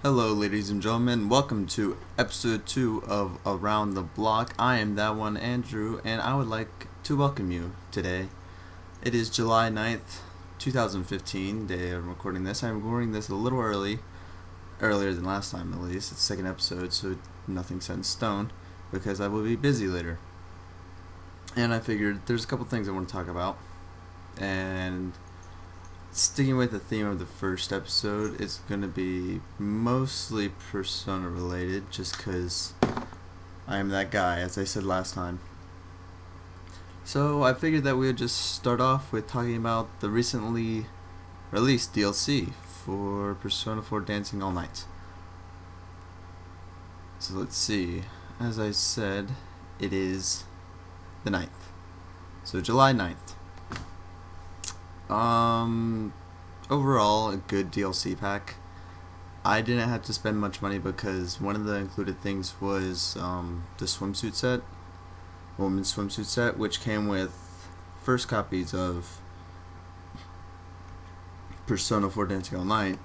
Hello, ladies and gentlemen. Welcome to episode 2 of Around the Block. I am that one, Andrew, and I would like to welcome you today. It is July 9th, 2015, day I'm recording this. I'm recording this a little earlier than last time at least. It's the second episode, so nothing's set in stone, because I will be busy later. And I figured there's a couple things I want to talk about, and sticking with the theme of the first episode, it's going to be mostly Persona related, just because I am that guy, as I said last time. So I figured that we would just start off with talking about the recently released DLC for Persona 4 Dancing All Night. So let's see. As I said, it is the 9th. So July 9th. Overall, a good DLC pack. I didn't have to spend much money because one of the included things was the swimsuit set, woman's swimsuit set, which came with first copies of Persona 4 Dancing All Night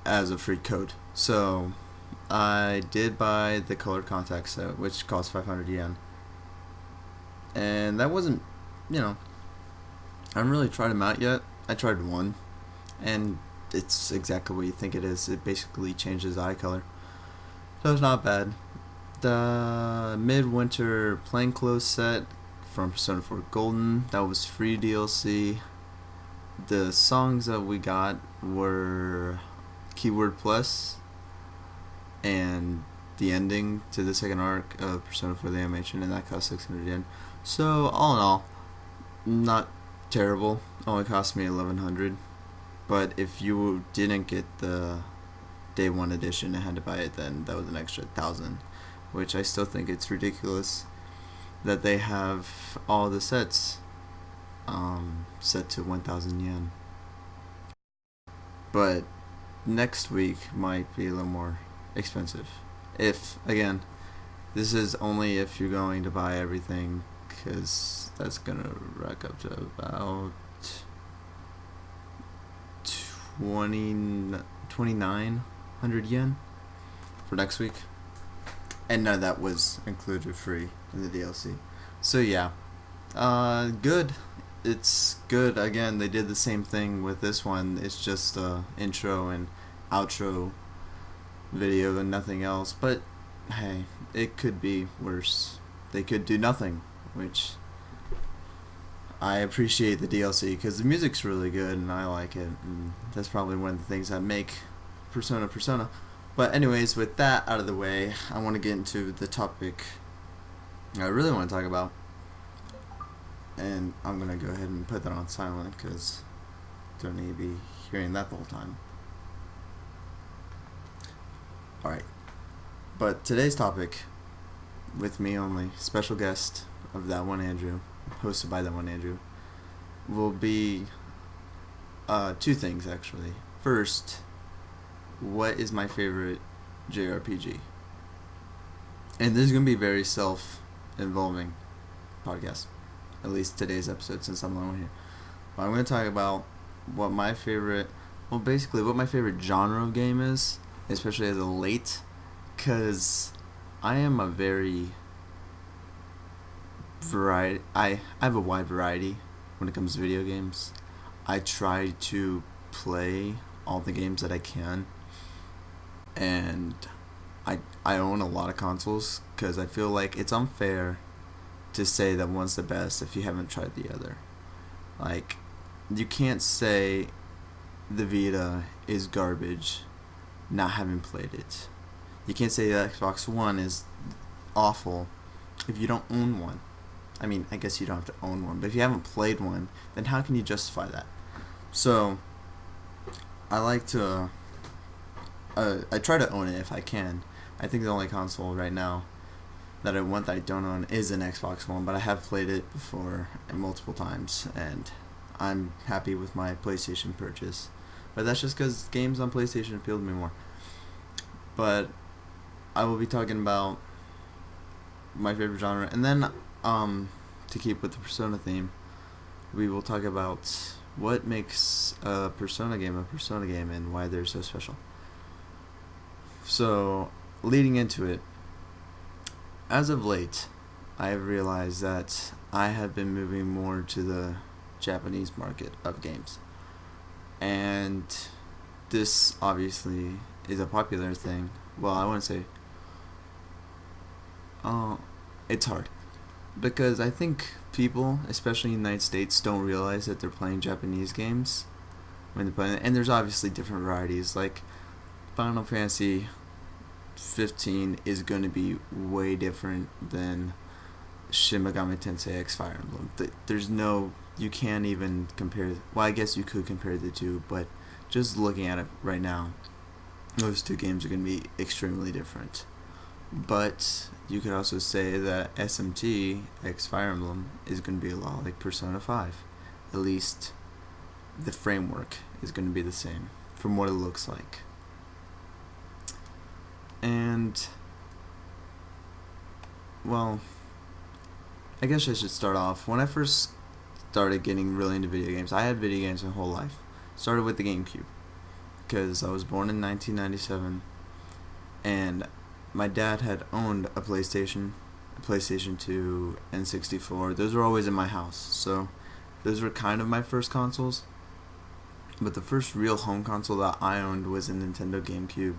as a free code. So I did buy the colored contact set, which cost 500 yen. And that wasn't, I haven't really tried them out yet. I tried one, and it's exactly what you think it is. It basically changes eye color, so it's not bad. The Midwinter Plainclothes set from Persona 4 Golden, that was free DLC. The songs that we got were Keyword Plus and the ending to the second arc of Persona 4 the Animation, and that cost 600 yen. So all in all, not terrible. Only cost me 1100. But if you didn't get the day one edition and had to buy it, then that was an extra 1,000, which I still think it's ridiculous that they have all the sets set to 1,000 yen. But next week might be a little more expensive. If, again, this is only if you're going to buy everything, because that's gonna rack up to about 2,900 yen for next week, and none of that was included free in the DLC. So yeah, good. It's good. Again, they did the same thing with this one. It's just intro and outro video and nothing else. But hey, it could be worse. They could do nothing, which I appreciate the DLC because the music's really good and I like it, and that's probably one of the things that make Persona. But anyways, with that out of the way, I want to get into the topic I really want to talk about, and I'm going to go ahead and put that on silent because I don't need to be hearing that the whole time. Alright, but today's topic, with me only, special guest of That One Andrew, hosted by That One Andrew, will be two things actually. First, what is my favorite JRPG? And this is going to be a very self-involving podcast, at least today's episode, since I'm alone here. But I'm going to talk about what my favorite genre of game is, especially as a late, because I am a very I have a wide variety when it comes to video games. I try to play all the games that I can, and I own a lot of consoles because I feel like it's unfair to say that one's the best if you haven't tried the other. Like, you can't say the Vita is garbage not having played it. You can't say the Xbox One is awful if you don't own one. I mean, I guess you don't have to own one, but if you haven't played one, then how can you justify that? So, I like to, I try to own it if I can. I think the only console right now that I want that I don't own is an Xbox One, but I have played it before and multiple times, and I'm happy with my PlayStation purchase. But that's just because games on PlayStation appeal to me more. But I will be talking about my favorite genre, and then to keep with the Persona theme, we will talk about what makes a Persona game and why they're so special. So, leading into it, as of late, I have realized that I have been moving more to the Japanese market of games. And this obviously is a popular thing. Well, I wouldn't say. It's hard. Because I think people, especially in the United States, don't realize that they're playing Japanese games when they're playing. And there's obviously different varieties. Like, Final Fantasy 15 is going to be way different than Shin Megami Tensei X Fire Emblem. There's no, you can't even compare. Well, I guess you could compare the two, but just looking at it right now, those two games are going to be extremely different. But you could also say that SMT X Fire Emblem is going to be a lot like Persona 5. At least the framework is going to be the same from what it looks like. And, well, I guess I should start off. When I first started getting really into video games, I had video games my whole life. Started with the GameCube, because I was born in 1997, and my dad had owned a PlayStation 2, N64. Those were always in my house, so those were kind of my first consoles. But the first real home console that I owned was a Nintendo GameCube,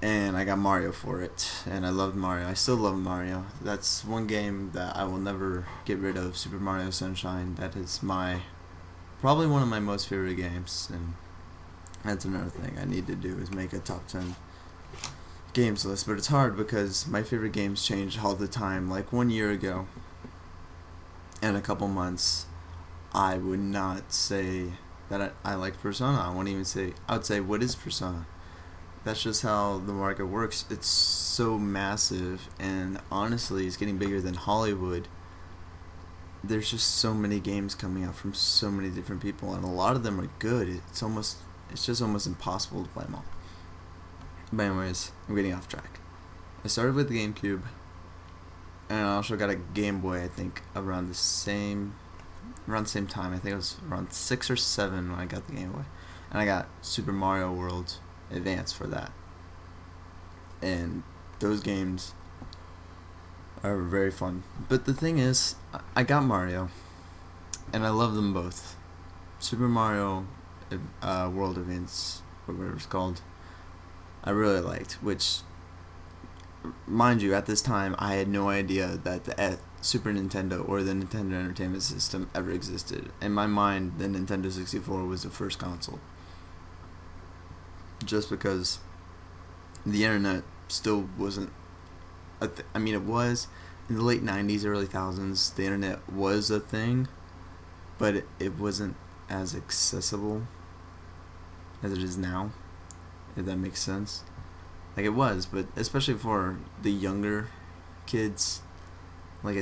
and I got Mario for it, and I loved Mario. I still love Mario. That's one game that I will never get rid of, Super Mario Sunshine. That is probably one of my most favorite games, and that's another thing I need to do, is make a top 10 games list. But it's hard because my favorite games change all the time. Like 1 year ago, in a couple months, I would not say that I liked Persona. I would say, what is Persona? That's just how the market works. It's so massive, and honestly, it's getting bigger than Hollywood. There's just so many games coming out from so many different people, and a lot of them are good. It's just almost impossible to play them all. But anyways, I'm getting off track. I started with the GameCube, and I also got a Game Boy, I think, around the same time. I think it was around 6 or 7 when I got the Game Boy. And I got Super Mario World Advance for that. And those games are very fun. But the thing is, I got Mario, and I love them both. Super Mario World Advance, or whatever it's called, I really liked, which, mind you, at this time, I had no idea that the Super Nintendo or the Nintendo Entertainment System ever existed. In my mind, the Nintendo 64 was the first console. Just because the internet still wasn't it was in the late 90s, early 2000s. The internet was a thing, but it wasn't as accessible as it is now, if that makes sense. Like, it was, but especially for the younger kids, like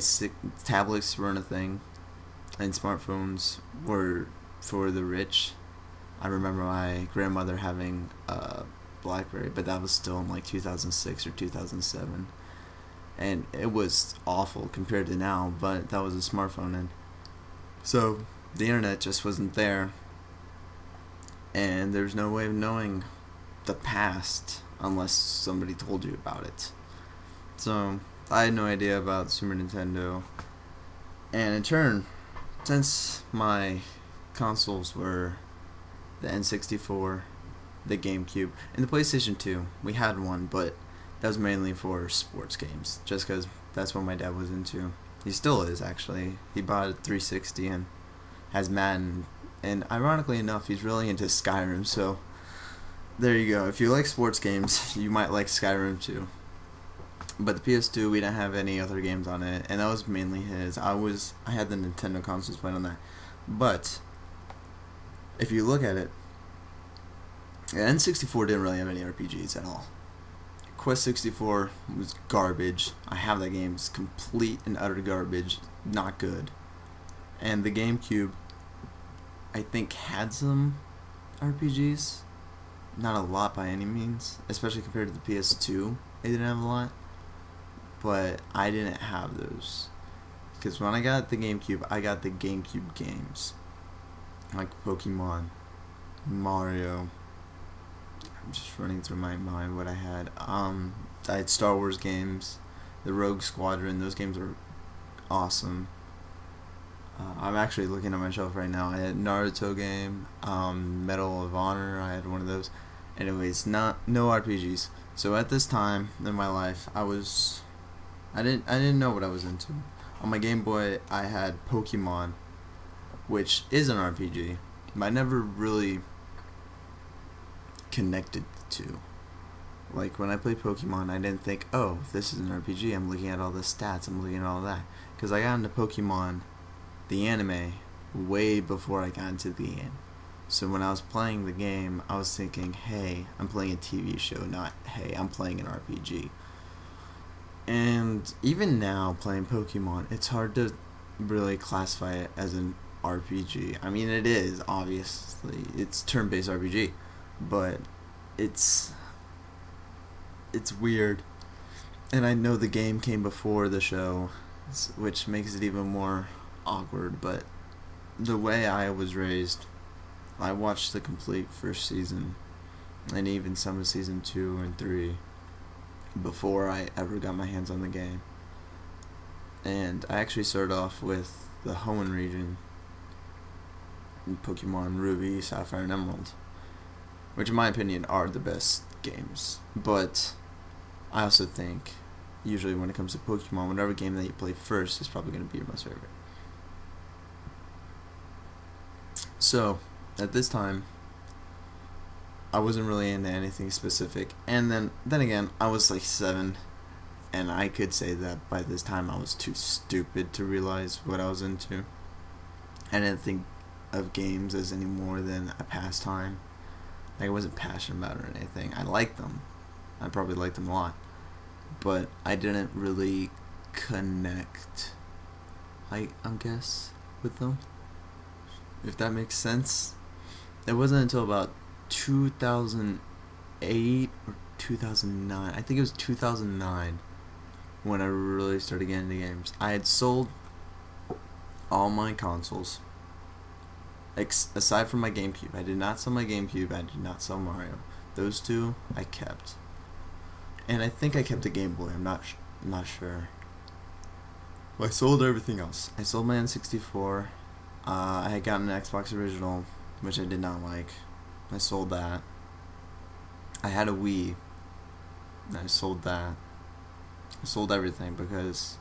tablets weren't a thing, and smartphones were for the rich. I remember my grandmother having a BlackBerry, but that was still in like 2006 or 2007, and it was awful compared to now. But that was a smartphone, and so the internet just wasn't there, and there's no way of knowing the past unless somebody told you about it. So I had no idea about Super Nintendo, and in turn, since my consoles were the N64, the GameCube, and the PlayStation 2. We had one, but that was mainly for sports games, just because that's what my dad was into. He still is, actually. He bought a 360 and has Madden, and ironically enough, he's really into Skyrim, so there you go. If you like sports games, you might like Skyrim too. But the PS2, we didn't have any other games on it, and that was mainly his. I had the Nintendo consoles playing on that. But if you look at it, the N64 didn't really have any RPGs at all. Quest 64 was garbage. I have that game. It's complete and utter garbage. Not good. And the GameCube, I think, had some RPGs. Not a lot by any means, especially compared to the PS2. It didn't have a lot. But I didn't have those. Because when I got the GameCube, I got the GameCube games. Like Pokemon, Mario, just running through my mind what I had. I had Star Wars games, the Rogue Squadron. Those games are awesome. I'm actually looking at my shelf right now. I had Naruto game, Medal of Honor. I had one of those. Anyways, no RPGs. So at this time in my life, I didn't know what I was into. On my Game Boy, I had Pokemon, which is an RPG, but I never really connected the two. Like, when I played Pokemon, I didn't think, oh, this is an RPG. I'm looking at all the stats. I'm looking at all that. Because I got into Pokemon, the anime, way before I got into the game. So when I was playing the game, I was thinking, hey, I'm playing a TV show, not, hey, I'm playing an RPG. And even now, playing Pokemon, it's hard to really classify it as an RPG. I mean, it is, obviously. It's turn-based RPG. But it's weird. And I know the game came before the show, which makes it even more awkward. But the way I was raised, I watched the complete first season, and even some of season 2 and 3, before I ever got my hands on the game. And I actually started off with the Hoenn region in Pokemon Ruby, Sapphire, and Emerald, which in my opinion are the best games. But I also think, usually when it comes to Pokemon, whatever game that you play first is probably going to be your most favorite. So, at this time, I wasn't really into anything specific. And then again, I was like 7, and I could say that by this time I was too stupid to realize what I was into. I didn't think of games as any more than a pastime. Like, I wasn't passionate about it or anything. I liked them. I probably liked them a lot. But I didn't really connect, I guess, with them. If that makes sense. It wasn't until about 2008 or 2009. I think it was 2009 when I really started getting into games. I had sold all my consoles. Aside from my GameCube. I did not sell my GameCube. I did not sell Mario. Those two I kept. And I think I kept the Game Boy. I'm not sure. Well, I sold everything else. I sold my N64. I had gotten an Xbox original, which I did not like. I sold that. I had a Wii. I sold that. I sold everything because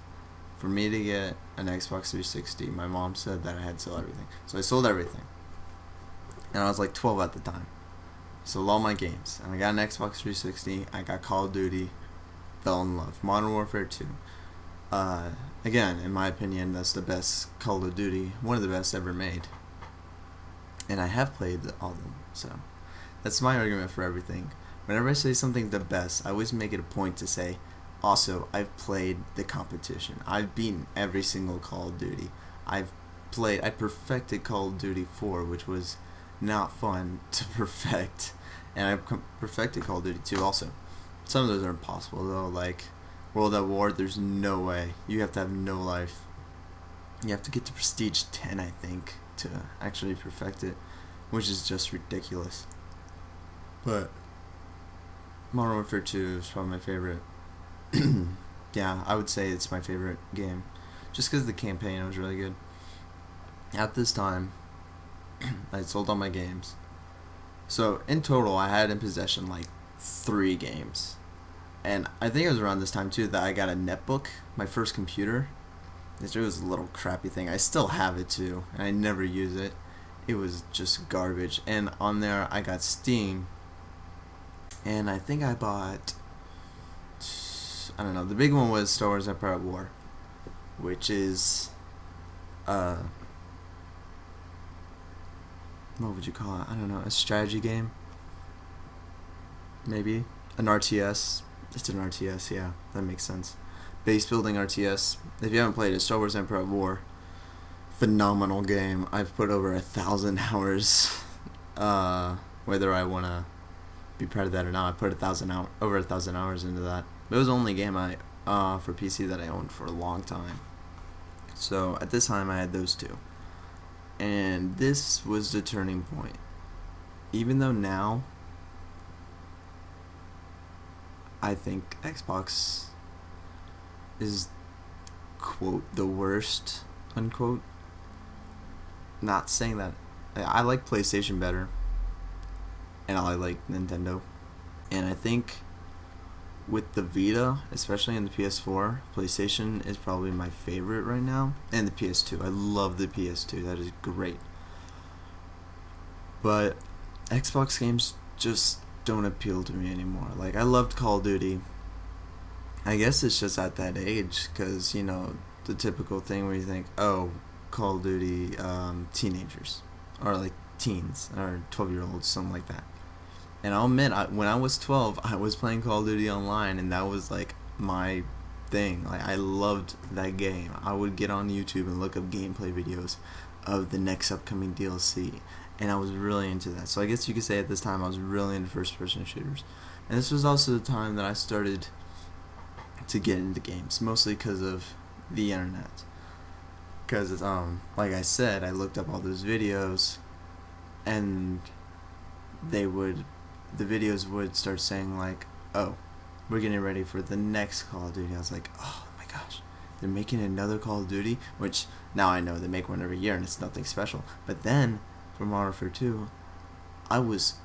for me to get an Xbox 360, my mom said that I had to sell everything. So I sold everything. And I was like 12 at the time. Sold all my games. And I got an Xbox 360. I got Call of Duty. Fell in love. Modern Warfare 2. Again, in my opinion, that's the best Call of Duty. One of the best ever made. And I have played all of them. So that's my argument for everything. Whenever I say something's the best, I always make it a point to say, also, I've played the competition. I've beaten every single Call of Duty. I perfected Call of Duty 4, which was not fun to perfect. And I perfected Call of Duty 2 also. Some of those are impossible, though. Like World at War, there's no way. You have to have no life. You have to get to Prestige 10, I think, to actually perfect it, which is just ridiculous. But Modern Warfare 2 is probably my favorite. Yeah, I would say it's my favorite game, just because the campaign was really good. At this time, I had sold all my games. So in total, I had in possession like 3 games. And I think it was around this time too that I got a netbook, my first computer. It was a little crappy thing. I still have it too, and I never use it. It was just garbage. And on there, I got Steam. And I think I bought, I don't know, the big one was Star Wars Empire at War, which is, what would you call it? I don't know, a strategy game? Maybe? An RTS. It's an RTS, yeah, that makes sense. Base building RTS. If you haven't played it, Star Wars Empire at War, phenomenal game. I've put over 1,000 hours, whether I want to be proud of that or not. I put over 1,000 hours into that. It was the only game for PC that I owned for a long time. So at this time I had those two. And this was the turning point. Even though now I think Xbox is, quote, the worst, unquote. Not saying that. I like PlayStation better, and I like Nintendo. And I think with the Vita, especially in the PS4, PlayStation is probably my favorite right now. And the PS2. I love the PS2. That is great. But Xbox games just don't appeal to me anymore. Like, I loved Call of Duty. I guess it's just at that age, because, you know, the typical thing where you think, oh, Call of Duty teenagers, or like teens, or 12-year-olds, something like that. And I'll admit, when I was 12, I was playing Call of Duty online, and that was like my thing. Like, I loved that game. I would get on YouTube and look up gameplay videos of the next upcoming DLC, and I was really into that. So I guess you could say at this time I was really into first-person shooters. And this was also the time that I started to get into games, mostly because of the internet. Because, like I said, I looked up all those videos, and the videos would start saying, like, oh, we're getting ready for the next Call of Duty. I was like, oh my gosh, they're making another Call of Duty? Which, now I know they make one every year, and it's nothing special. But then, for Modern Warfare 2,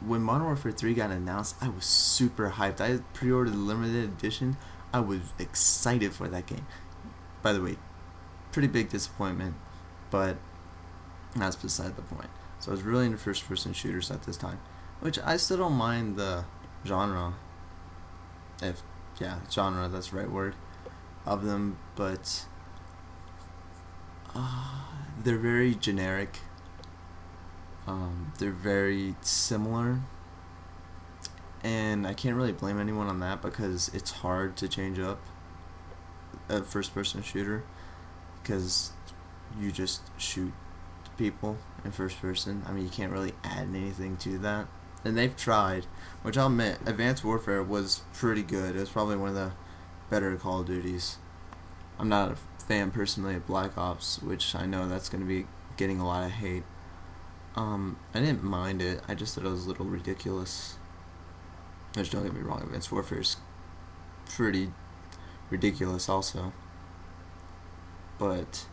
when Modern Warfare 3 got announced, I was super hyped. I pre-ordered the limited edition. I was excited for that game. By the way, pretty big disappointment, but that's beside the point. So I was really into first-person shooters at this time, which I still don't mind the genre, genre, that's the right word, of them, but they're very generic. They're very similar, and I can't really blame anyone on that, because it's hard to change up a first-person shooter, because you just shoot people in first person. I mean, you can't really add anything to that. And they've tried, which I'll admit, Advanced Warfare was pretty good. It was probably one of the better Call of Duties. I'm not a fan personally of Black Ops, which I know that's going to be getting a lot of hate. I didn't mind it. I just thought it was a little ridiculous. Which, don't get me wrong, Advanced Warfare is pretty ridiculous also. But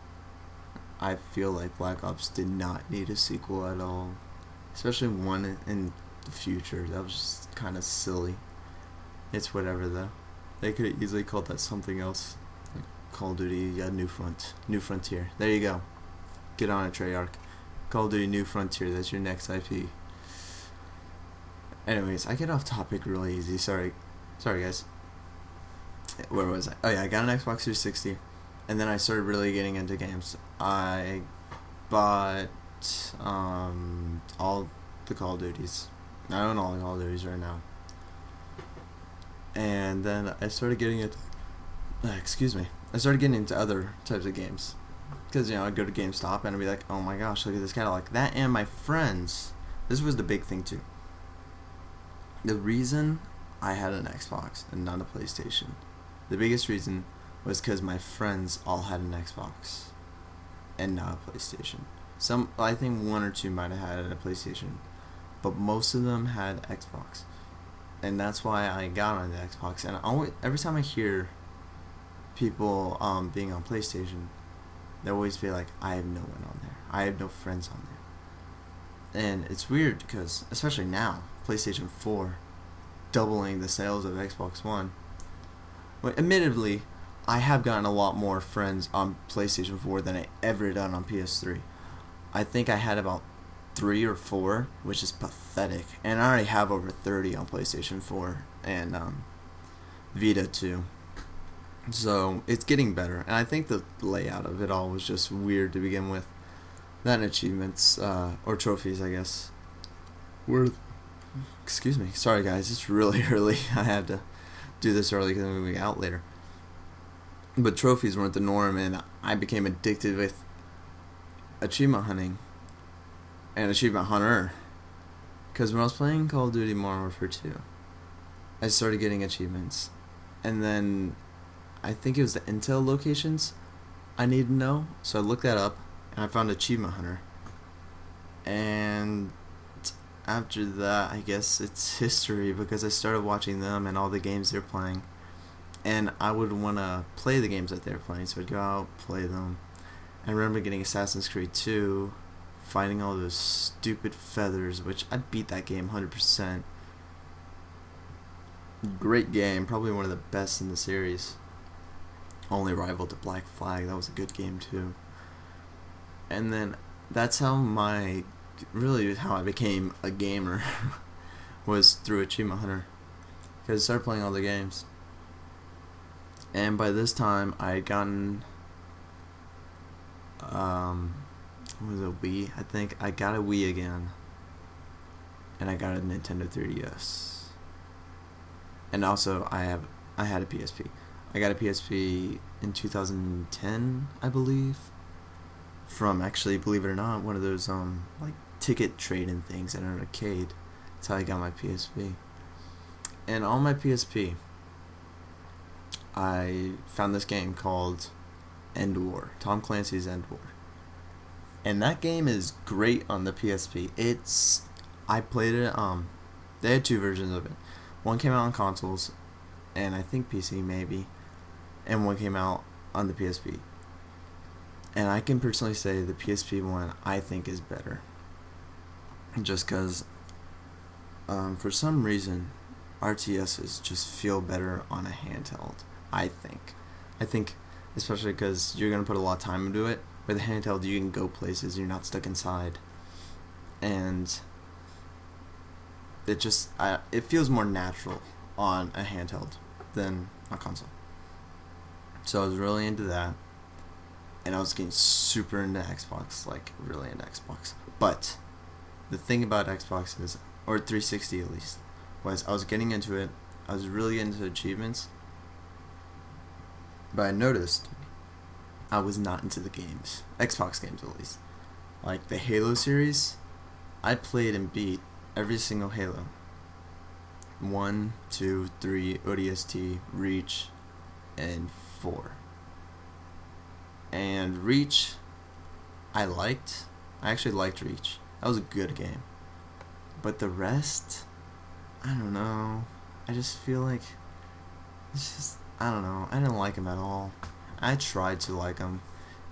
I feel like Black Ops did not need a sequel at all. Especially one in the future. That was just kind of silly. It's whatever though. They could have easily called that something else. Like Call of Duty, New Frontier. There you go. Get on it, Treyarch. Call of Duty New Frontier, that's your next IP. Anyways, I get off topic really easy. Sorry guys. Where was I? Oh yeah, I got an Xbox 360. And then I started really getting into games. I bought all the Call of Duties. I own all the Call of Duties right now. And then I started getting into I started getting into other types of games. Because, you know, I'd go to GameStop and I'd be like, oh my gosh, look at this catalog. That and my friends. This was the big thing too. The reason I had an Xbox and not a PlayStation, the biggest reason was because my friends all had an Xbox and not a PlayStation. I think one or two might have had a PlayStation, but most of them had Xbox, and that's why I got on the Xbox. And every time I hear people being on PlayStation, they always be like, I have no one on there. I have no friends on there. And it's weird because, especially now, PlayStation 4 doubling the sales of Xbox One. Well, admittedly, I have gotten a lot more friends on PlayStation 4 than I ever done on PS3. I think I had about 3 or 4, which is pathetic. And I already have over 30 on PlayStation 4 and Vita too. So it's getting better. And I think the layout of it all was just weird to begin with. That and achievements, or trophies, I guess. Excuse me. Sorry guys, it's really early. I had to do this early because I'm moving out later. But trophies weren't the norm, and I became addicted with achievement hunting and achievement hunter. Because when I was playing Call of Duty Modern Warfare 2, I started getting achievements. And then I think it was the intel locations I needed to know. So I looked that up, and I found Achievement Hunter. And after that, I guess it's history because I started watching them and all the games they're playing. And I would want to play the games that they're playing, so I'd go out, play them. I remember getting Assassin's Creed 2, fighting all those stupid feathers, which I beat that game 100%. Great game, probably one of the best in the series. Only rival to Black Flag, that was a good game too. And then that's how how I became a gamer was through Achievement Hunter. Because I started playing all the games. And by this time, I had gotten, what was it, Wii? I think I got a Wii again. And I got a Nintendo 3DS. And also, I had a PSP. I got a PSP in 2010, I believe. From, actually, believe it or not, one of those, like, ticket trading things at an arcade. That's how I got my PSP. And on my PSP, I found this game called End War. Tom Clancy's End War. And that game is great on the PSP. I played it, they had two versions of it. One came out on consoles, and I think PC maybe, and one came out on the PSP. And I can personally say the PSP one I think is better. Just because, for some reason, RTSs just feel better on a handheld, I think. I think, especially because you're going to put a lot of time into it. With a handheld, you can go places, you're not stuck inside. And it feels more natural on a handheld than a console. So I was really into that. And I was getting super into Xbox, like really into Xbox. But the thing about Xbox is, or 360 at least, was I was getting into it. I was really into achievements. But I noticed I was not into the games. Xbox games at least. Like the Halo series, I played and beat every single Halo. 1, 2, 3, ODST, Reach, and 4. And Reach, I actually liked Reach. That was a good game. But the rest, I don't know. I just feel like, I don't know. I didn't like him at all. I tried to like him.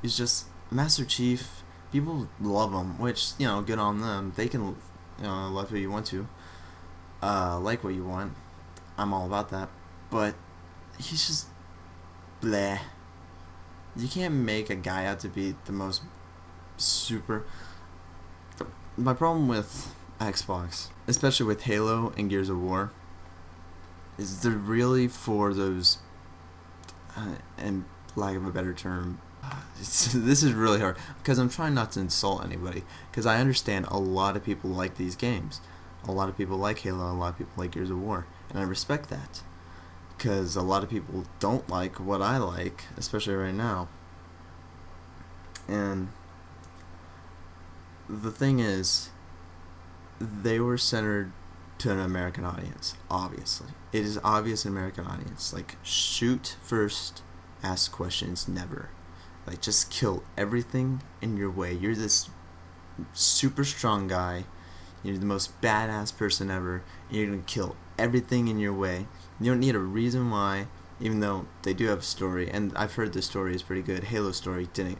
He's just, Master Chief, people love him, which, good on them. They can, love who you want to. Like what you want. I'm all about that. But he's just, bleh. You can't make a guy out to be the most super. My problem with Xbox, especially with Halo and Gears of War, is they're really for those, and lack of a better term, this is really hard because I'm trying not to insult anybody, because I understand a lot of people like these games. A lot of people like Halo, a lot of people like Gears of War, and I respect that. Because a lot of people don't like what I like, especially right now. And the thing is, they were centered to an American audience, obviously. It is obvious an American audience. Like, shoot first, ask questions never. Like, just kill everything in your way. You're this super strong guy. You're the most badass person ever. And you're going to kill everything in your way. You don't need a reason why, even though they do have a story, and I've heard the story is pretty good. Halo story didn't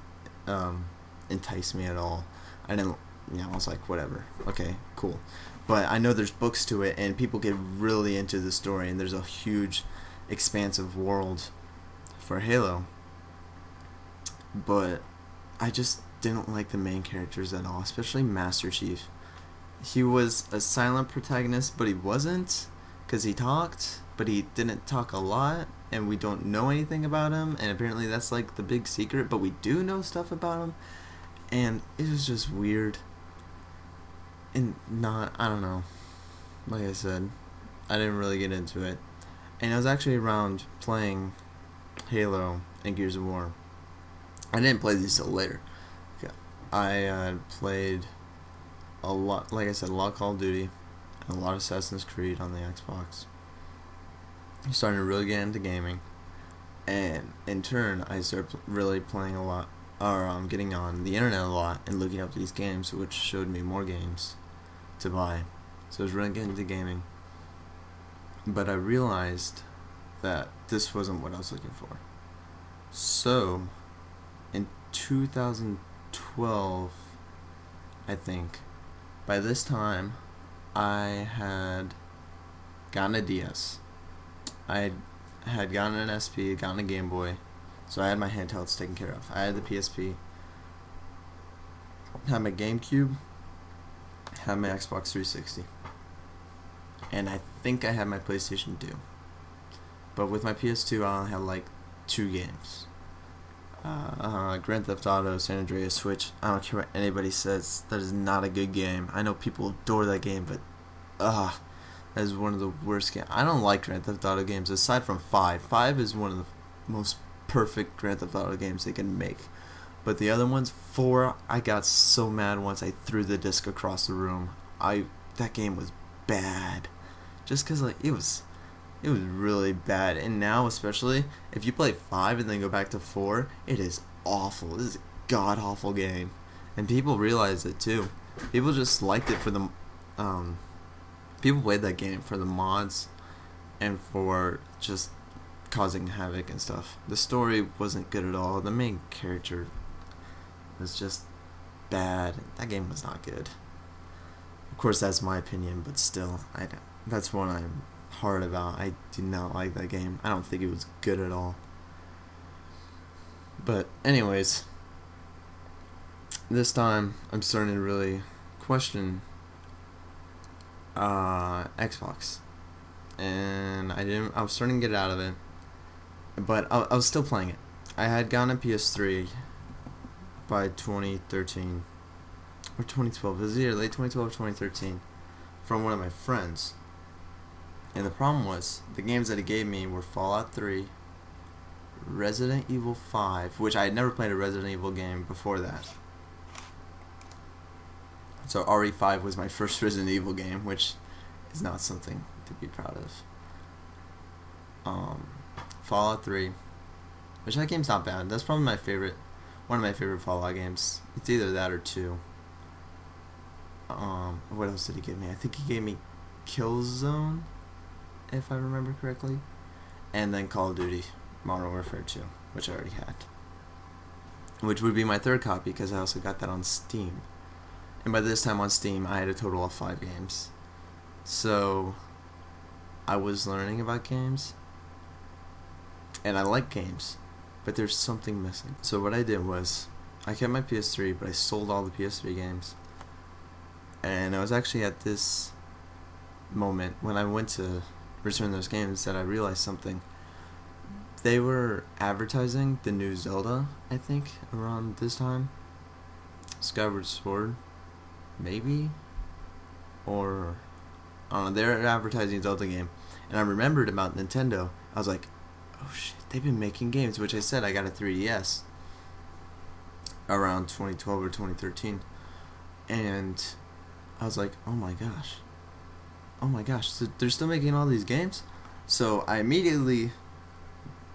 entice me at all. I didn't, I was like, whatever, okay, cool. But I know there's books to it, and people get really into the story, and there's a huge, expansive world for Halo. But I just didn't like the main characters at all, especially Master Chief. He was a silent protagonist, but he wasn't, because he talked, but he didn't talk a lot, and we don't know anything about him, and apparently that's like the big secret, but we do know stuff about him, and it was just weird, and I don't know, like I said, I didn't really get into it, and I was actually around playing Halo and Gears of War. I didn't play these till later. I played a lot, like I said, a lot of Call of Duty, and a lot of Assassin's Creed on the Xbox. I started to really get into gaming, and in turn, I started really playing a lot, or getting on the internet a lot, and looking up these games, which showed me more games to buy. So I was really getting into gaming. But I realized that this wasn't what I was looking for. So, in 2012, I think, by this time, I had gotten a DS. I had gotten an SP, gotten a Game Boy, so I had my handhelds taken care of. I had the PSP, had my GameCube, had my Xbox 360, and I think I had my PlayStation 2. But with my PS2, I only had like 2 games. Grand Theft Auto, San Andreas, Switch. I don't care what anybody says. That is not a good game. I know people adore that game, but that is one of the worst games. I don't like Grand Theft Auto games aside from 5. 5 is one of the most perfect Grand Theft Auto games they can make. But the other ones, 4, I got so mad once I threw the disc across the room. That game was bad. Just because like it was really bad. And now, especially if you play 5 and then go back to 4, it is awful. This is a god awful game, and people realize it too. People just liked it for the people played that game for the mods and for just causing havoc and stuff. The story wasn't good at all. The main character was just bad. That game was not good. Of course, that's my opinion, but still, that's one I'm hard about. I do not like that game. I don't think it was good at all. But anyways, this time I'm starting to really question Xbox, and I was starting to get out of it, but I was still playing it. I had gotten a PS3 by 2013 or 2012. It was either late 2012 or 2013 from one of my friends. And the problem was, the games that he gave me were Fallout 3, Resident Evil 5, which I had never played a Resident Evil game before that. So RE5 was my first Resident Evil game, which is not something to be proud of. Fallout 3, which that game's not bad. That's probably one of my favorite Fallout games. It's either that or 2. What else did he give me? I think he gave me Killzone, if I remember correctly, and then Call of Duty Modern Warfare 2, which I already had, which would be my third copy because I also got that on Steam. And by this time on Steam, I had a total of 5 games. So I was learning about games, and I like games, but there's something missing. So what I did was, I kept my PS3, but I sold all the PS3 games. And I was actually at this moment when I went to return those games that I realized something. They were advertising the new Zelda, I think, around this time. Skyward Sword, maybe? Or, I don't know, they were advertising a Zelda game. And I remembered about Nintendo. I was like, oh shit, they've been making games, which I said I got a 3DS around 2012 or 2013. And I was like, oh my gosh, so they're still making all these games? So I immediately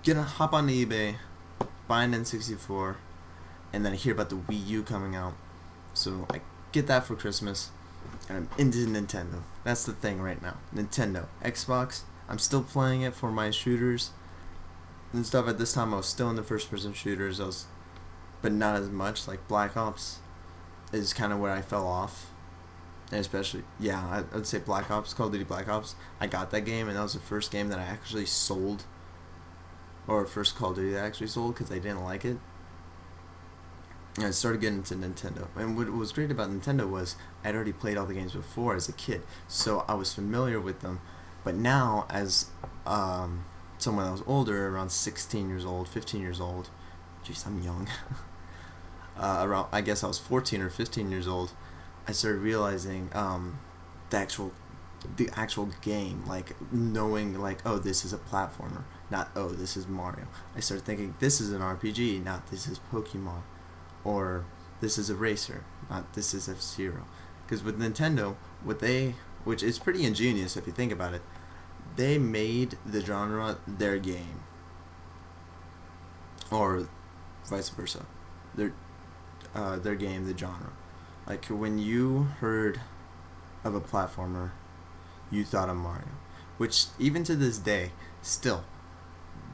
hop on eBay, buy an N64, and then I hear about the Wii U coming out. So I get that for Christmas, and I'm into Nintendo. That's the thing right now. Nintendo. Xbox, I'm still playing it for my shooters and stuff. At this time I was still in the first person shooters, but not as much. Like Black Ops is kind of where I fell off. And especially, yeah, I'd say Black Ops, Call of Duty Black Ops. I got that game, and that was the first game that I actually sold, or first Call of Duty that I actually sold because I didn't like it. And I started getting into Nintendo. And what was great about Nintendo was I'd already played all the games before as a kid, so I was familiar with them. But now, as someone that was older, around 16 years old, 15 years old, jeez, I'm young. I guess I was 14 or 15 years old. I started realizing the actual game, like knowing like, oh, this is a platformer, not, oh, this is Mario. I started thinking this is an RPG, not this is Pokemon, or this is a racer, not this is F-Zero. Because with Nintendo, which is pretty ingenious if you think about it, they made the genre their game, or vice versa, their game the genre. Like when you heard of a platformer, you thought of Mario. Which, even to this day, still,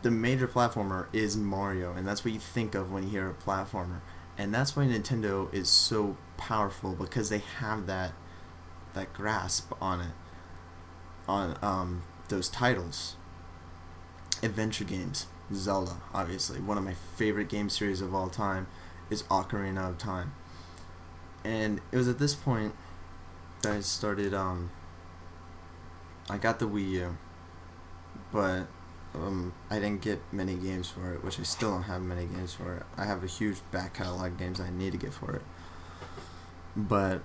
the major platformer is Mario, and that's what you think of when you hear a platformer. And that's why Nintendo is so powerful, because they have that grasp on it, on those titles. Adventure games, Zelda, obviously. One of my favorite game series of all time is Ocarina of Time. And it was at this point that I started, I got the Wii U, but I didn't get many games for it, which I still don't have many games for it. I have a huge back catalog of games I need to get for it. But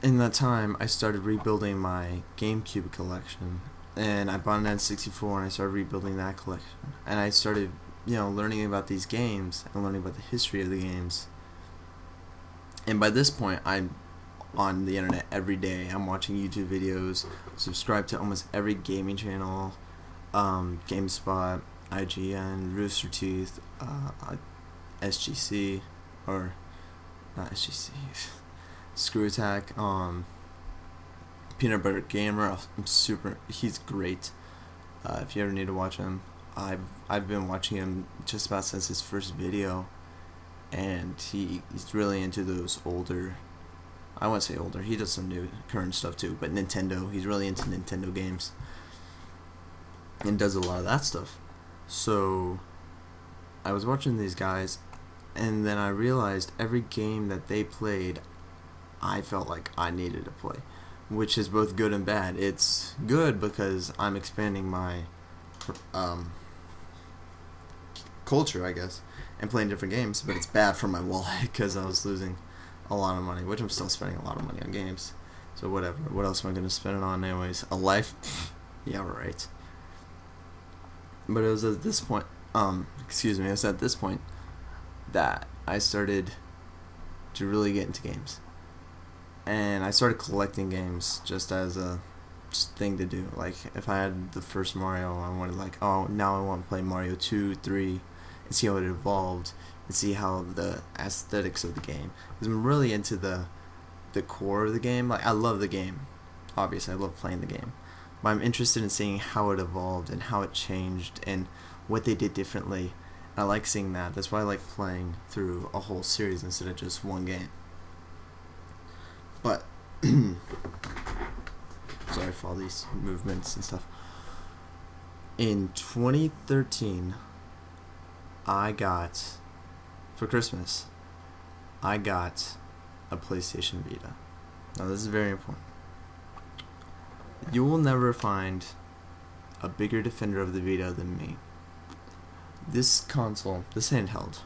in that time, I started rebuilding my GameCube collection, and I bought an N64, and I started rebuilding that collection. And I started, learning about these games and learning about the history of the games. And by this point, I'm on the internet every day. I'm watching YouTube videos, subscribed to almost every gaming channel, GameSpot, IGN, Rooster Teeth, SGC, or not SGC, Screw Attack, Peanut Butter Gamer. He's great. If you ever need to watch him, I've been watching him just about since his first video, and he's really into those older, I wouldn't say older, he does some new current stuff too, but Nintendo, he's really into Nintendo games and does a lot of that stuff. So I was watching these guys, and then I realized every game that they played, I felt like I needed to play, which is both good and bad. It's good because I'm expanding my culture, I guess, and playing different games, but it's bad for my wallet because I was losing a lot of money, which I'm still spending a lot of money on games. So whatever. What else am I going to spend it on anyways? A life? Yeah, right. But it was at this point, it was at this point that I started to really get into games. And I started collecting games just as a thing to do. Like, if I had the first Mario, I wanted now I want to play Mario 2, 3, and see how it evolved, and see how the aesthetics of the game. Because I'm really into the core of the game. Like, I love the game. Obviously, I love playing the game. But I'm interested in seeing how it evolved and how it changed and what they did differently. And I like seeing that. That's why I like playing through a whole series instead of just one game. But sorry for all these movements and stuff. In 2013, for Christmas, I got a PlayStation Vita. Now, this is very important. You will never find a bigger defender of the Vita than me. This console, this handheld,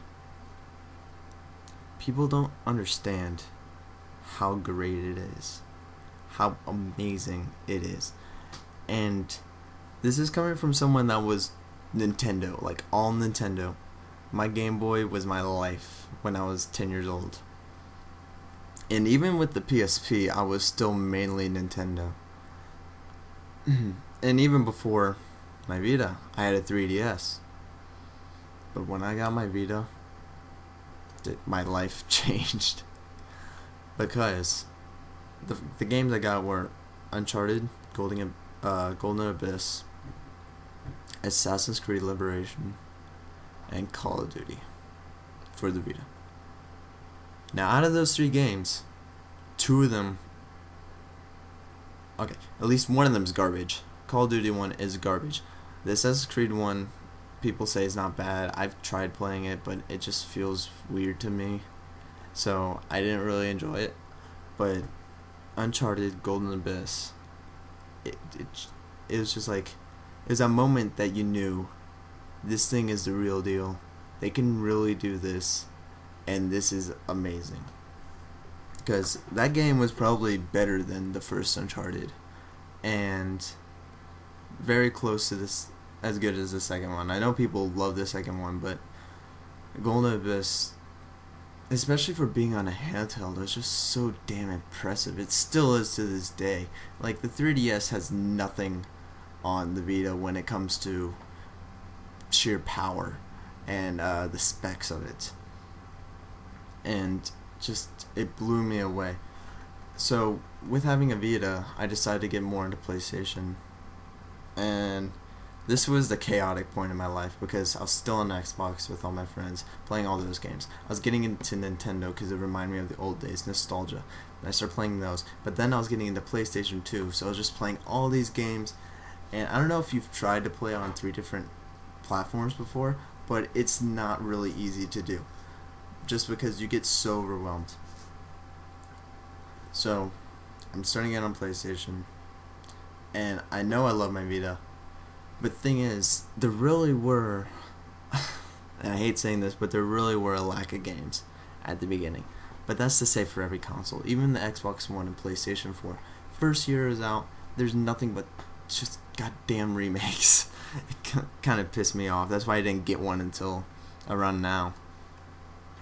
people don't understand how great it is, how amazing it is. And this is coming from someone that was Nintendo, like all Nintendo. My Game Boy was my life when I was 10 years old. And even with the PSP, I was still mainly Nintendo. And even before my Vita, I had a 3DS. But when I got my Vita, my life changed. Because the games I got were Uncharted, Golden Abyss, Assassin's Creed Liberation, and Call of Duty for the Vita. Now, out of those 3 games, 2 of them, okay, at least one of them is garbage. Call of Duty 1 is garbage. The Assassin's Creed 1, people say is not bad. I've tried playing it, but it just feels weird to me. So I didn't really enjoy it. But Uncharted, Golden Abyss, it was just like, it was a moment that you knew this thing is the real deal. They can really do this, and this is amazing. Because that game was probably better than the first Uncharted, and very close to this, as good as the second one. I know people love the second one, but Golden Abyss, especially for being on a handheld, is just so damn impressive. It still is to this day. Like, the 3DS has nothing on the Vita when it comes to sheer power and the specs of it. And just, it blew me away. So with having a Vita, I decided to get more into PlayStation, and this was the chaotic point in my life because I was still on Xbox with all my friends playing all those games. I was getting into Nintendo because it reminded me of the old days, nostalgia. And I started playing those, but then I was getting into PlayStation 2, so I was just playing all these games. And I don't know if you've tried to play on 3 different platforms before, but it's not really easy to do just because you get so overwhelmed. So I'm starting out on PlayStation, and I know I love my Vita, but the thing is, there really were, and I hate saying this, but there really were a lack of games at the beginning. But that's to say for every console, even the Xbox One and PlayStation 4. First year is out, there's nothing but just goddamn remakes. It kind of pissed me off. That's why I didn't get one until around now.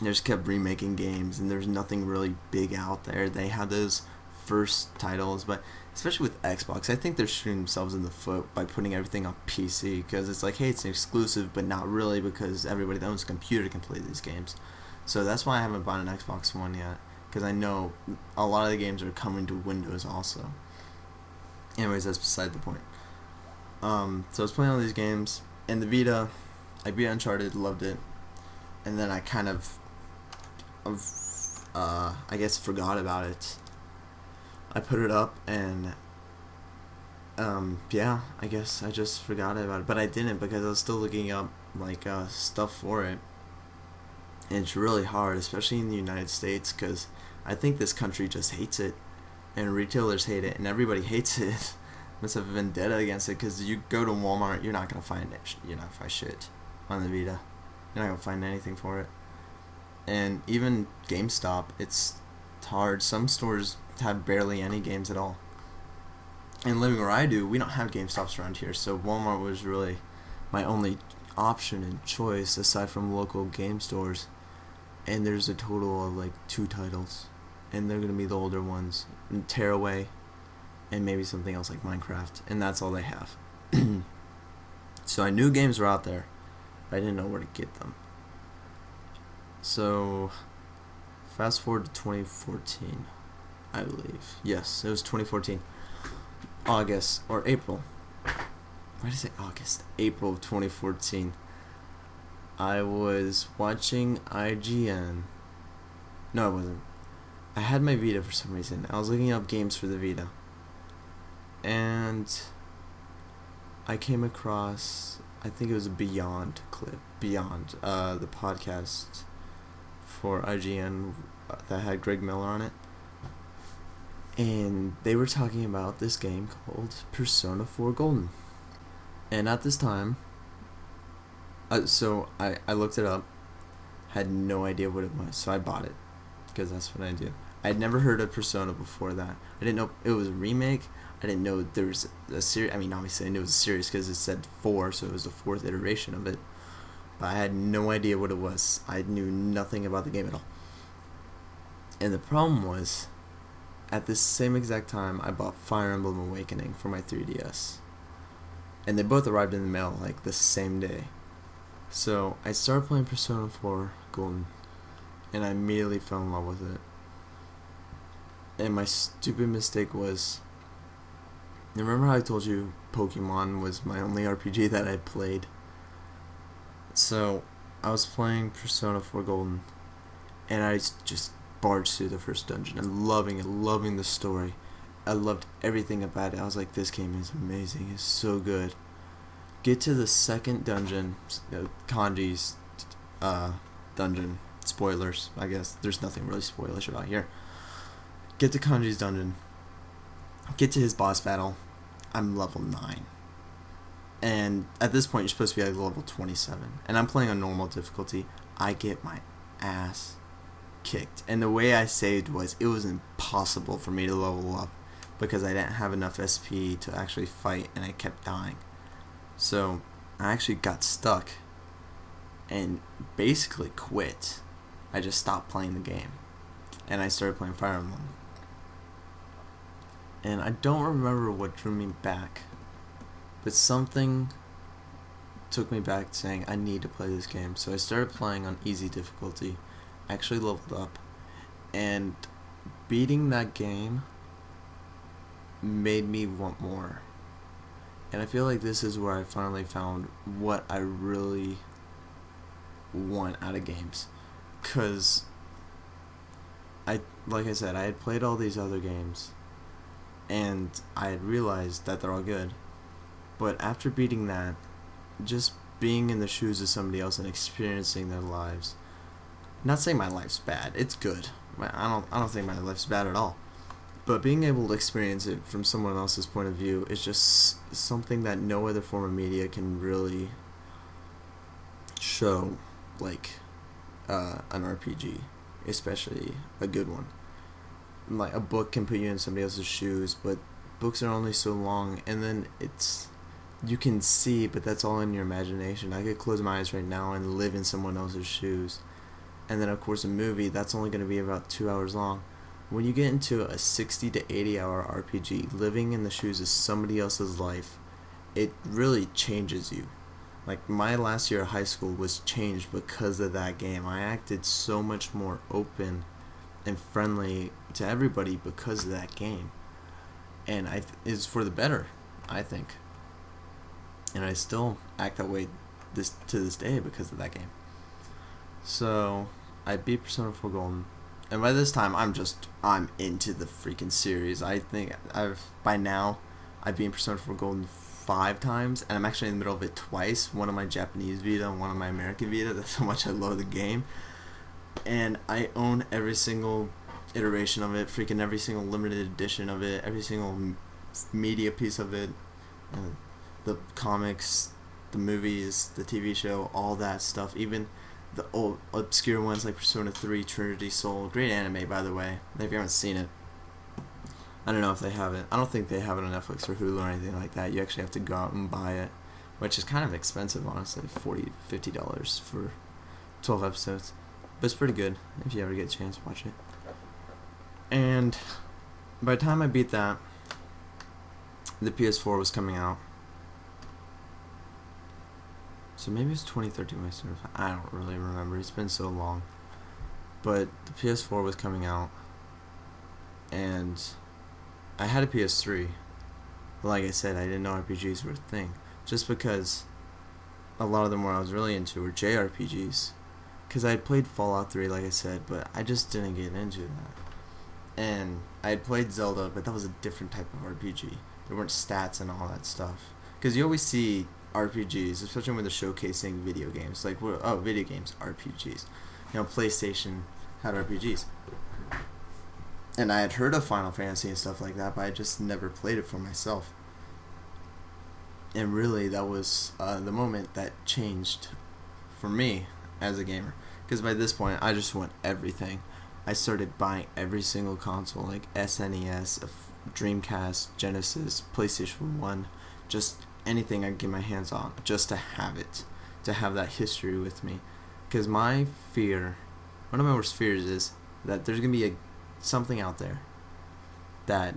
They just kept remaking games, and there's nothing really big out there. They had those first titles, but especially with Xbox, I think they're shooting themselves in the foot by putting everything on PC, because it's like, hey, it's an exclusive, but not really, because everybody that owns a computer can play these games. So that's why I haven't bought an Xbox One yet, because I know a lot of the games are coming to Windows also. Anyways, that's beside the point. So I was playing all these games, and the Vita, I beat Uncharted, loved it, and then I kind of I guess forgot about it. I put it up, and yeah, I guess I just forgot about it, but I didn't, because I was still looking up like stuff for it, and it's really hard, especially in the United States, because I think this country just hates it, and retailers hate it, and everybody hates it. Must have a vendetta against it, because you go to Walmart, you're not gonna find it. You're not gonna find shit on the Vita. You're not gonna find anything for it. And even GameStop, it's hard. Some stores have barely any games at all. And living where I do, we don't have GameStops around here, so Walmart was really my only option and choice aside from local game stores. And there's a total of like 2 titles, and they're gonna be the older ones, and Tearaway, and maybe something else like Minecraft, and that's all they have. So I knew games were out there, but I didn't know where to get them. So fast forward to 2014, I believe. Yes, it was 2014. August or April. Why did I say August? April of 2014. I was watching IGN. No, I wasn't. I had my Vita for some reason. I was looking up games for the Vita, and I came across, I think it was a Beyond clip. Beyond, the podcast for IGN that had Greg Miller on it. And they were talking about this game called Persona 4 Golden. And at this time, so I looked it up, had no idea what it was, so I bought it, because that's what I do. I had never heard of Persona before that. I didn't know it was a remake. I didn't know there was a series. I mean, obviously I knew it was a series because it said 4, so it was the 4th iteration of it. But I had no idea what it was. I knew nothing about the game at all. And the problem was, at this same exact time, I bought Fire Emblem Awakening for my 3DS. And they both arrived in the mail like the same day. So I started playing Persona 4 Golden, and I immediately fell in love with it. And my stupid mistake was, remember how I told you Pokemon was my only RPG that I played? So I was playing Persona 4 Golden, and I just barged through the first dungeon and loving it, loving the story. I loved everything about it. I was like, this game is amazing, it's so good. Get to the second dungeon, Kanji's dungeon. Spoilers, I guess. There's nothing really spoilish about here. Get to Kanji's dungeon. Get to his boss battle. I'm level 9. And at this point, you're supposed to be at level 27. And I'm playing on normal difficulty. I get my ass kicked. And the way I saved was, it was impossible for me to level up, because I didn't have enough SP to actually fight, and I kept dying. So I actually got stuck and basically quit. I just stopped playing the game, and I started playing Fire Emblem. And I don't remember what drew me back, but something took me back saying I need to play this game. So I started playing on easy difficulty, actually leveled up, and beating that game made me want more. And I feel like this is where I finally found what I really want out of games. Because, like I said, I had played all these other games, and I had realized that they're all good. But after beating that, just being in the shoes of somebody else and experiencing their lives. Not saying my life's bad. It's good. I don't think my life's bad at all. But being able to experience it from someone else's point of view is just something that no other form of media can really show, like an RPG, especially a good one. Like a book can put you in somebody else's shoes, but books are only so long, and then you can see, but that's all in your imagination. I could close my eyes right now and live in someone else's shoes. And then of course a movie, that's only going to be about 2 hours long. When you get into a 60 to 80 hour RPG, living in the shoes of somebody else's life, it really changes you. Like my last year of high school was changed because of that game. I acted so much more open and friendly to everybody because of that game. And it's for the better, I think. And I still act that way to this day because of that game. So I beat Persona 4 Golden, and by this time I'm into the freaking series. I think by now I've beaten Persona 4 Golden 5 times, and I'm actually in the middle of it twice. One on my Japanese Vita and one on my American Vita. That's how much I love the game. And I own every single iteration of it, freaking every single limited edition of it, every single media piece of it. The comics, the movies, the TV show, all that stuff, even the old obscure ones like Persona 3, Trinity Soul. Great anime, by the way, if you haven't seen it. I don't know if they have it. I don't think they have it on Netflix or Hulu or anything like that. You actually have to go out and buy it, which is kind of expensive, honestly, $40, $50 for 12 episodes. But it's pretty good if you ever get a chance to watch it. And by the time I beat that, the PS4 was coming out. So maybe it's 2013 when I started. I don't really remember. It's been so long. But the PS4 was coming out, and I had a PS3. But like I said, I didn't know RPGs were a thing. Just because a lot of them I was really into were JRPGs. Because I had played Fallout 3, like I said, but I just didn't get into that. And I had played Zelda, but that was a different type of RPG. There weren't stats and all that stuff. Because you always see RPGs, especially when they're showcasing video games. Like, video games, RPGs. PlayStation had RPGs. And I had heard of Final Fantasy and stuff like that, but I just never played it for myself. And really, that was the moment that changed for me as a gamer. Because by this point, I just want everything. I started buying every single console, like SNES, Dreamcast, Genesis, PlayStation 1, just anything I could get my hands on, just to have it, to have that history with me. Because one of my worst fears is that there's going to be something out there that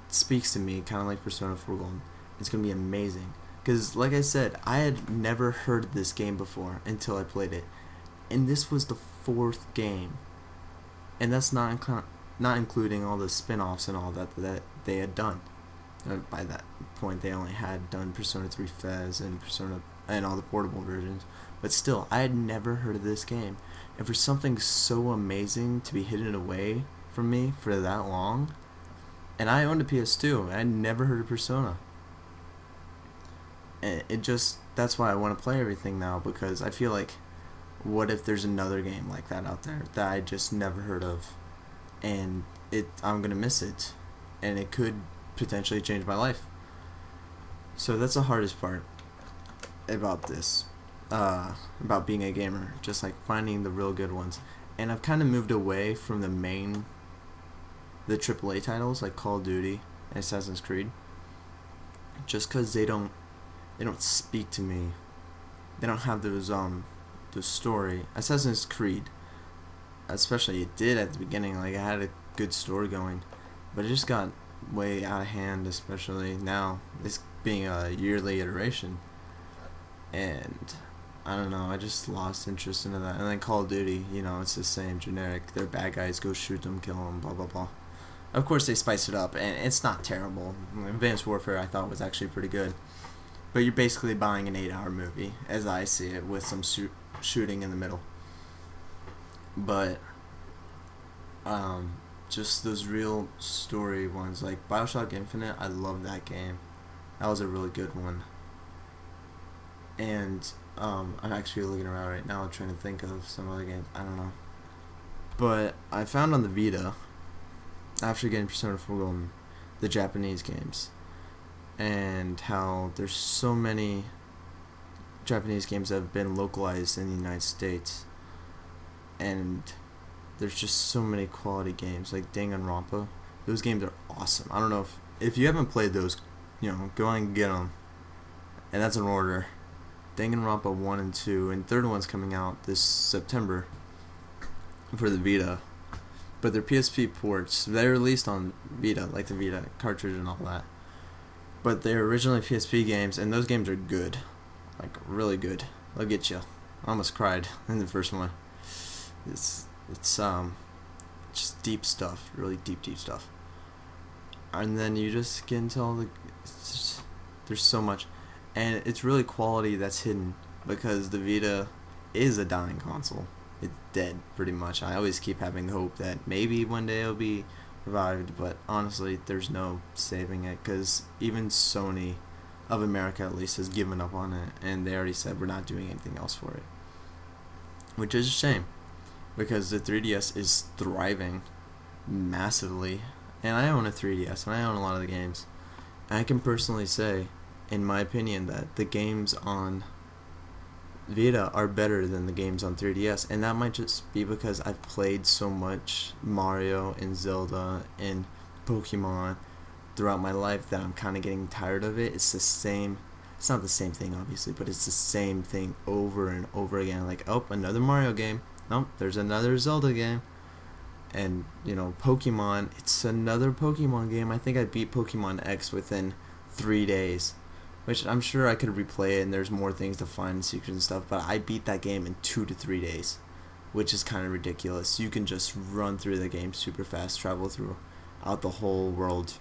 speaks to me, kind of like Persona 4 Golden. It's going to be amazing. Because, like I said, I had never heard of this game before until I played it. And this was the 4th game. And that's not including all the spin-offs and all that they had done. By that point, they only had done Persona 3 Fez and Persona and all the portable versions. But still, I had never heard of this game. And for something so amazing to be hidden away from me for that long, and I owned a PS2, and I'd never heard of Persona. And that's why I want to play everything now, because I feel like, what if there's another game like that out there that I just never heard of, and I'm gonna miss it, and it could potentially change my life. So that's the hardest part about this, about being a gamer, just like finding the real good ones. And I've kind of moved away from the AAA titles like Call of Duty and Assassin's Creed, just because they don't speak to me. They don't have the story. Assassin's Creed, especially, it did at the beginning. Like, it had a good story going, but it just got way out of hand, especially now, this being a yearly iteration. And I don't know. I just lost interest into that. And then Call of Duty, it's the same generic. They're bad guys. Go shoot them, kill them, blah blah blah. Of course, they spice it up, and it's not terrible. Advanced Warfare, I thought, was actually pretty good. But you're basically buying an 8-hour movie, as I see it, with some shooting in the middle. But just those real story ones, like Bioshock Infinite, I love that game. That was a really good one. And I'm actually looking around right now trying to think of some other games. I don't know. But I found on the Vita, after getting Persona 4 Golden, the Japanese games. And how there's so many Japanese games that have been localized in the United States. And there's just so many quality games, like Danganronpa. Those games are awesome. I don't know if you haven't played those, go and get them. And that's an order. Danganronpa 1 and 2, and third one's coming out this September for the Vita. But they're PSP ports. They're released on Vita, like the Vita cartridge and all that. But they're originally PSP games, and those games are good. Like, really good. They'll get you. I almost cried in the first one. It's just deep stuff. Really deep stuff. And then you just get into all there's so much. And it's really quality that's hidden, because the Vita is a dying console. It's dead, pretty much. I always keep having hope that maybe one day it'll be revived, but honestly, there's no saving it, because even Sony, of America at least, has given up on it, and they already said we're not doing anything else for it. Which is a shame, because the 3DS is thriving massively, and I own a 3DS, and I own a lot of the games. And I can personally say, in my opinion, that the games on Vita are better than the games on 3DS, and that might just be because I've played so much Mario and Zelda and Pokemon throughout my life that I'm kind of getting tired of it. It's not the same thing, obviously, but it's the same thing over and over again. Like, oh, another Mario game. Nope, there's another Zelda game. And, Pokemon, it's another Pokemon game. I think I beat Pokemon X within 3 days. Which I'm sure I could replay it, and there's more things to find and secrets and stuff, but I beat that game in 2 to 3 days, which is kind of ridiculous. You can just run through the game super fast, travel throughout the whole world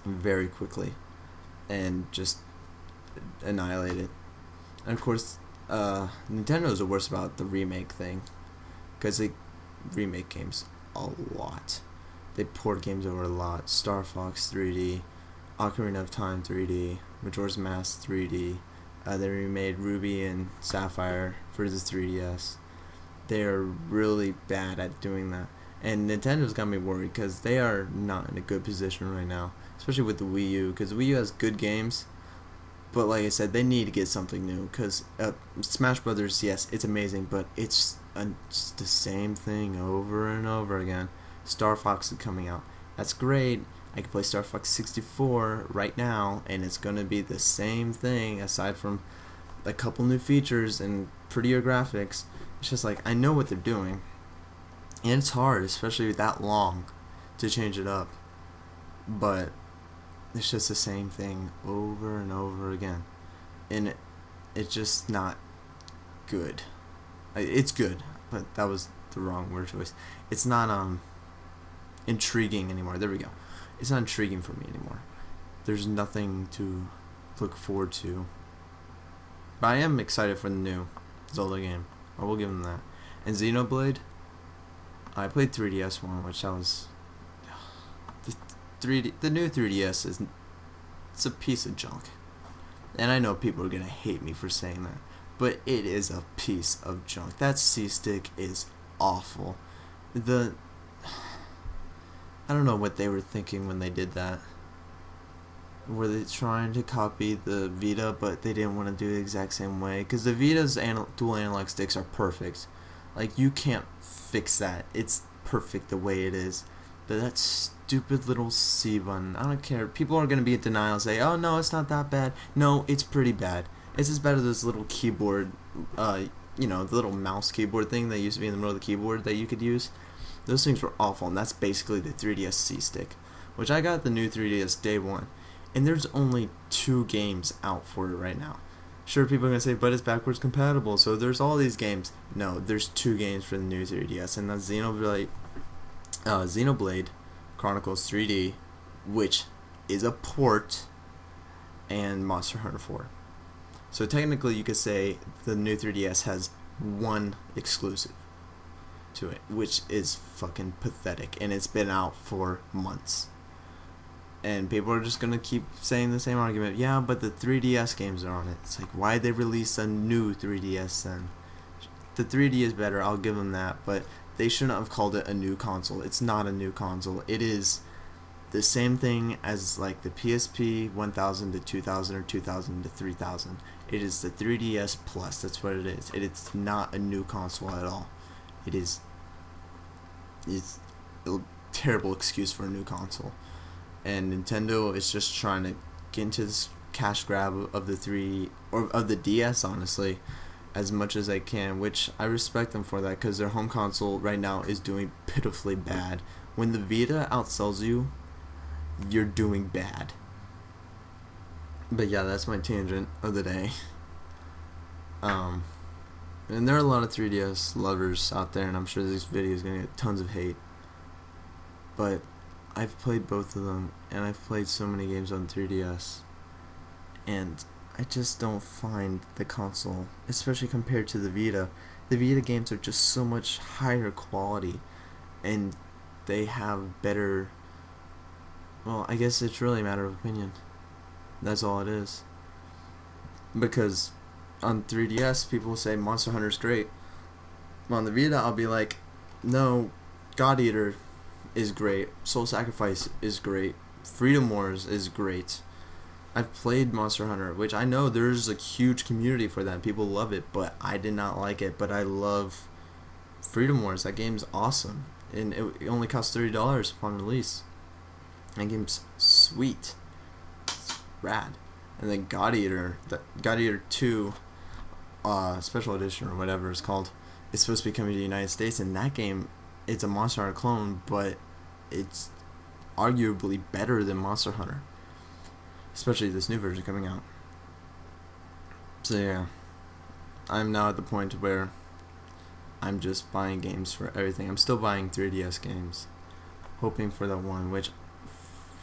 very quickly, and just annihilate it. And of course, Nintendo's the worst about the remake thing, because they remake games a lot. They port games over a lot. Star Fox 3D, Ocarina of Time 3D, Majora's Mask 3D. They remade Ruby and Sapphire for the 3DS. They are really bad at doing that. And Nintendo's got me worried, because they are not in a good position right now, especially with the Wii U, because the Wii U has good games, but like I said, they need to get something new, because Smash Brothers, yes, it's amazing, but it's the same thing over and over again. Star Fox is coming out. That's great. I can play Star Fox 64 right now, and it's going to be the same thing, aside from a couple new features and prettier graphics. It's just like, I know what they're doing, and it's hard, especially that long, to change it up. But it's just the same thing over and over again, and it's just not good. It's good, but that was the wrong word choice. It's not intriguing anymore. There we go. It's not intriguing for me anymore. There's nothing to look forward to. But I am excited for the new Zelda game. I will give them that. And Xenoblade, I played 3DS one, which that was the new 3DS it's a piece of junk. And I know people are gonna hate me for saying that, but it is a piece of junk. That C-stick is awful. I don't know what they were thinking when they did that. Were they trying to copy the Vita, but they didn't want to do it the exact same way? Because the Vita's dual analog sticks are perfect. Like, you can't fix that. It's perfect the way it is. But that stupid little C button, I don't care. People are going to be in denial and say, oh no, it's not that bad. No, it's pretty bad. It's as bad as this little keyboard, the little mouse keyboard thing that used to be in the middle of the keyboard that you could use. Those things were awful, and that's basically the 3DS C-stick, which I got the new 3DS day one, and there's only 2 games out for it right now. Sure, people are gonna say, but it's backwards compatible. So there's all these games. No, there's 2 games for the new 3DS, and that's Xenoblade Chronicles 3D, which is a port, and Monster Hunter 4. So technically, you could say the new 3DS has one exclusive to it, which is fucking pathetic, and it's been out for months. And people are just gonna keep saying the same argument. Yeah, but the 3DS games are on it. It's like, why'd they release a new 3DS then? The 3D is better, I'll give them that, but they shouldn't have called it a new console. It's not a new console. It is the same thing as like the PSP 1000 to 2000 or 2000 to 3000. It is the 3DS Plus. That's what it is. It's not a new console at all. It's a terrible excuse for a new console. And Nintendo is just trying to get into this cash grab of the DS, honestly, as much as they can, which I respect them for that, because their home console right now is doing pitifully bad. When the Vita outsells you, you're doing bad. But yeah, that's my tangent of the day. And there are a lot of 3DS lovers out there, and I'm sure this video is gonna get tons of hate. But I've played both of them, and I've played so many games on 3DS, and I just don't find the console, especially compared to the Vita. The Vita games are just so much higher quality, and they have better. Well, I guess it's really a matter of opinion. That's all it is. Because on 3DS, people say Monster Hunter's great. On the Vita, I'll be like, no, God Eater is great. Soul Sacrifice is great. Freedom Wars is great. I've played Monster Hunter, which I know there's a huge community for that. People love it, but I did not like it. But I love Freedom Wars. That game's awesome. And it only costs $30 upon release. That game's sweet. It's rad. And then God Eater 2, Special Edition or whatever it's called, is supposed to be coming to the United States. And that game, it's a Monster Hunter clone, but it's arguably better than Monster Hunter. Especially this new version coming out. So yeah, I'm now at the point where I'm just buying games for everything. I'm still buying 3DS games, hoping for that one, which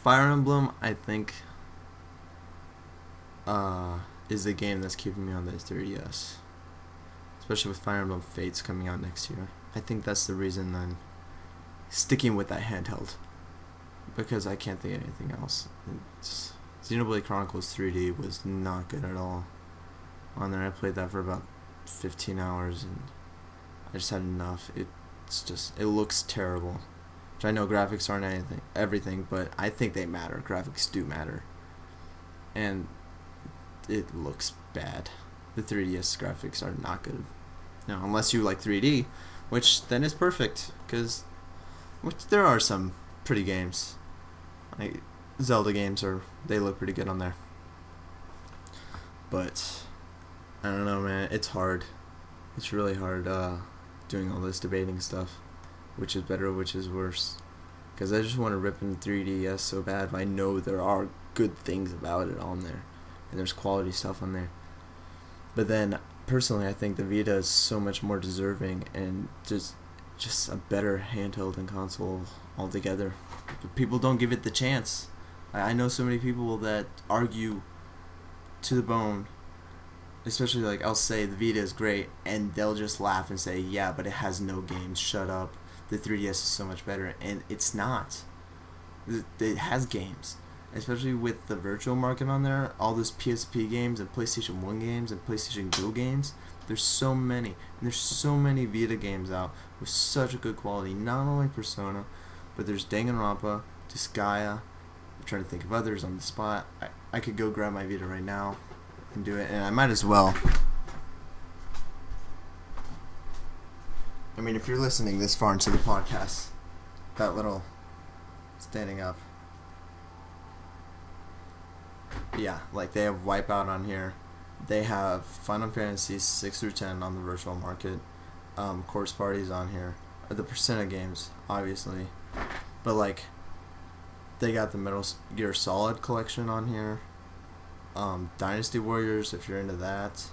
Fire Emblem, I think, is the game that's keeping me on the 3DS. Especially with Fire Emblem Fates coming out next year. I think that's the reason I'm sticking with that handheld. Because I can't think of anything else. Xenoblade Chronicles 3D was not good at all on there. I played that for about 15 hours and I just had enough. It looks terrible. Which I know graphics aren't everything, but I think they matter. Graphics do matter. And it looks bad. The 3DS graphics are not good. Now, unless you like 3D, which then is perfect, because there are some pretty games. Like Zelda games they look pretty good on there. But I don't know, man. It's hard. It's really hard doing all this debating stuff. Which is better, which is worse. Because I just want to rip into 3DS so bad. But I know there are good things about it on there. And there's quality stuff on there. But then, personally, I think the Vita is so much more deserving and just a better handheld and console altogether. But people don't give it the chance. I know so many people that argue to the bone, especially like I'll say the Vita is great, and they'll just laugh and say, yeah, but it has no games, shut up. The 3DS is so much better, and it's not. It has games, especially with the virtual market on there, all those PSP games and PlayStation 1 games and PlayStation Go games. There's so many, and there's so many Vita games out with such a good quality, not only Persona, but there's Danganronpa, Disgaea. I'm trying to think of others on the spot. I could go grab my Vita right now and do it, and I might as well. I mean, if you're listening this far into the podcast, that little standing up. Yeah, like they have Wipeout on here. They have Final Fantasy 6 through 10 on the virtual market. Corpse Party's on here. The Persona games, obviously. But like, they got the Metal Gear Solid collection on here. Dynasty Warriors if you're into that.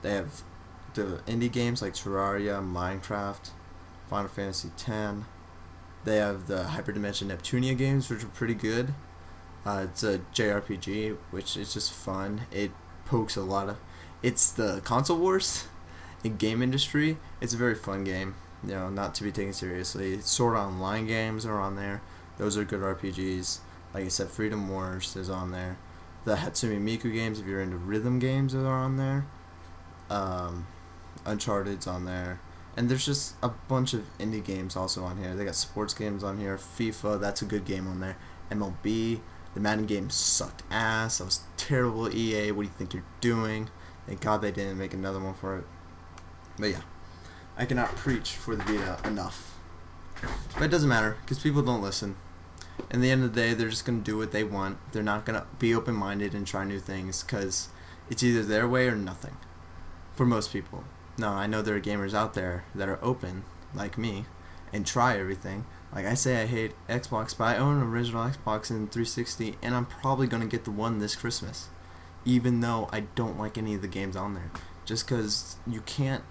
They have the indie games like Terraria, Minecraft, Final Fantasy X. They have the Hyperdimension Neptunia games, which are pretty good. It's a JRPG, which is just fun. It pokes a lot of... It's the console wars in game industry. It's a very fun game, not to be taken seriously. Sword Online games are on there. Those are good RPGs. Like I said, Freedom Wars is on there. The Hatsune Miku games, if you're into rhythm games, are on there. Uncharted's on there. And there's just a bunch of indie games also on here. They got sports games on here. FIFA, that's a good game on there. MLB, the Madden game sucked ass. That was terrible, EA. What do you think you're doing? Thank God they didn't make another one for it. But yeah, I cannot preach for the Vita enough. But it doesn't matter, because people don't listen. In the end of the day, they're just going to do what they want. They're not going to be open-minded and try new things, because it's either their way or nothing. For most people. No, I know there are gamers out there that are open, like me, and try everything. Like I say I hate Xbox, but I own an original Xbox in 360, and I'm probably going to get the one this Christmas. Even though I don't like any of the games on there. Just because you can't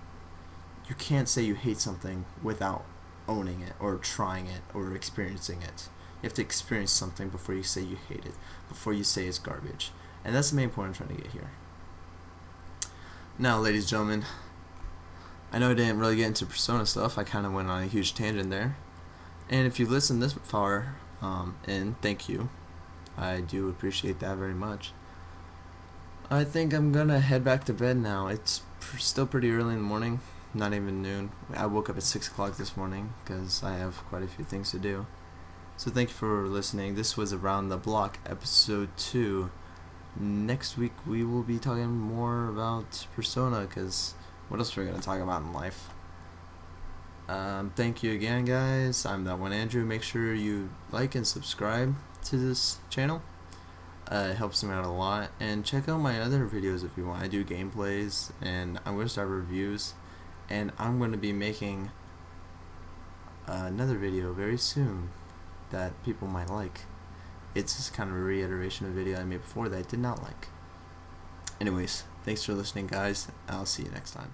say you hate something without owning it, or trying it, or experiencing it. You have to experience something before you say you hate it, before you say it's garbage. And that's the main point I'm trying to get here. Now, ladies and gentlemen, I know I didn't really get into Persona stuff. I kind of went on a huge tangent there. And if you listened this far in, thank you. I do appreciate that very much. I think I'm going to head back to bed now. It's still pretty early in the morning, not even noon. I woke up at 6 o'clock this morning because I have quite a few things to do. So thank you for listening. This was Around the Block, episode 2. Next week we will be talking more about Persona, because what else are we going to talk about in life? Thank you again, guys. I'm that one Andrew. Make sure you like and subscribe to this channel. It helps me out a lot. And check out my other videos if you want. I do gameplays, and I'm going to start reviews, and I'm going to be making another video very soon that people might like. It's just kind of a reiteration of a video I made before that I did not like. Anyways, thanks for listening, guys. I'll see you next time.